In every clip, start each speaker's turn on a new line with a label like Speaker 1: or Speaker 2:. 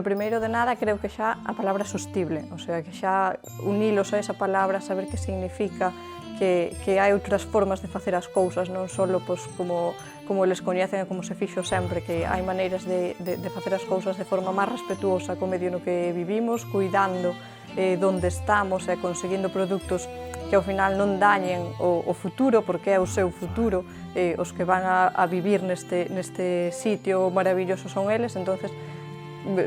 Speaker 1: primeiro de nada, creo que xa a palabra sostible, o sea, que xa unilos a esa palabra, saber que significa que hai outras formas de facer as cousas, non só como eles coñecen e como se fixo sempre, que hai maneiras de facer as cousas de forma máis respetuosa co medio no que vivimos, cuidando donde estamos e conseguindo produtos que ao final non dañen o futuro, porque é o seu futuro, os que van a vivir neste sitio maravilloso son eles, entonces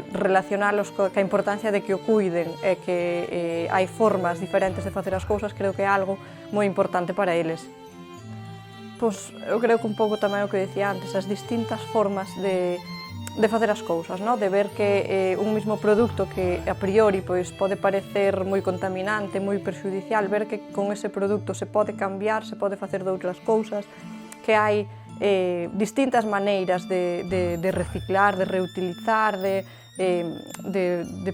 Speaker 1: relacionalos coa importancia de que o cuiden e que hai formas diferentes de facer as cousas, creo que é algo moi importante para eles. Pois eu creo que un pouco tamén o que dicía antes, as distintas formas de facer as cousas, de ver que un mismo produto que a priori pode parecer moi contaminante, moi perxudicial, ver que con ese produto se pode cambiar, se pode facer de outras cousas, que hai distintas maneiras de reciclar, de reutilizar, de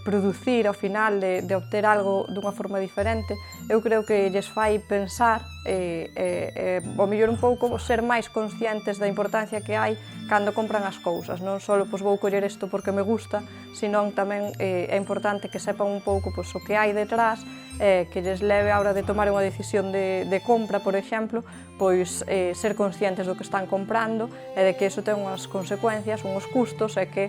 Speaker 1: producir ao final, de obter algo dunha forma diferente. Eu creo que lles fai pensar, ao mellor un pouco, ser máis conscientes da importancia que hai cando compran as cousas. Non só vou coller isto porque me gusta, senón tamén é importante que sepan un pouco o que hai detrás, que lles leve a hora de tomar unha decisión de compra, por exemplo, ser conscientes do que están comprando e de que iso ten unhas consecuencias, uns custos, e que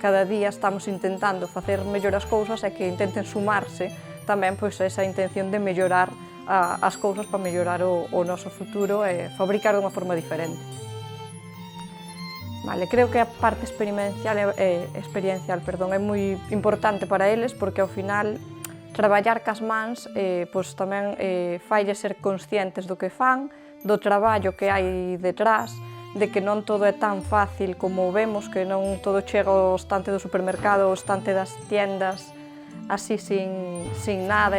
Speaker 1: cada día estamos intentando facer mellor as cousas e que intenten sumarse tamén a esa intención de mellorar as cousas para mellorar o noso futuro e fabricar de unha forma diferente. Creo que a parte experiencial é moi importante para eles, porque ao final traballar cas mans tamén faille ser conscientes do que fan, do traballo que hai detrás, de que non todo é tan fácil como vemos, que non todo chega ao estante do supermercado, ao estante das tiendas, así sin nada,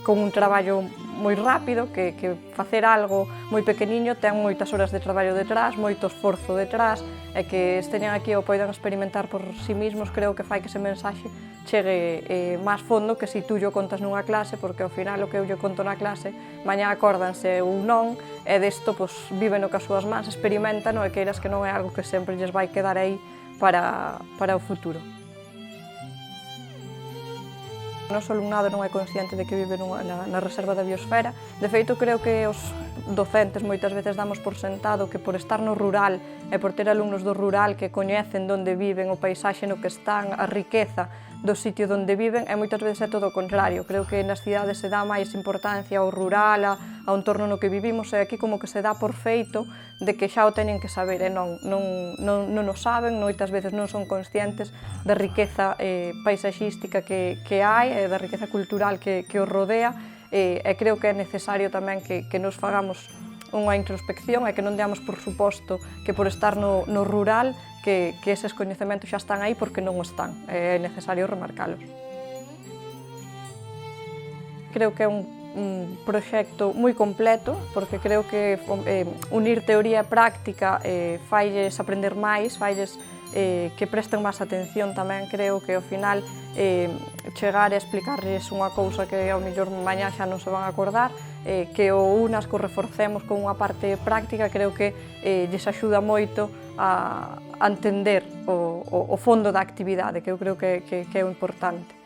Speaker 1: con un traballo moi rápido, que facer algo moi pequeniño ten moitas horas de traballo detrás, moito esforzo detrás, e que esteñan aquí ou poidan experimentar por si mesmos, creo que fai que ese mensaxe chegue máis fondo que se tú llo contas nunha clase, porque ao final o que eu lle conto na clase, mañá acórdanse ou non, e desto viven o cas súas mans, experimentan, e queiras que non é algo que sempre lles vai quedar aí para o futuro. O noso alumnado non é consciente de que vive na reserva da biosfera. De feito, creo que os docentes moitas veces damos por sentado que por estar no rural e por ter alumnos do rural que coñecen onde viven, o paisaxe no que están, a riqueza do sitio onde viven, e moitas veces é todo o contrario. Creo que nas cidades se dá máis importancia ao rural, ao entorno no que vivimos, e aquí como que se dá por feito de que xa o teñen que saber, e non o saben, moitas veces non son conscientes da riqueza paisaxística que hai, e da riqueza cultural que os rodea, e creo que é necesario tamén que nos fagamos unha introspección e que non deamos por suposto que por estar no rural que eses coñecementos xa están aí, porque non o están, é necesario remarcalos. Creo que é un proxecto moi completo, porque creo que unir teoría e práctica failles aprender máis, failles que presten máis atención tamén. Creo que ao final chegar e explicarles unha cousa que ao mellor mañá xa non se van a acordar, que o unas que o reforcemos con unha parte práctica, creo que lles axuda moito a entender o fondo da actividade, que eu creo que é o importante.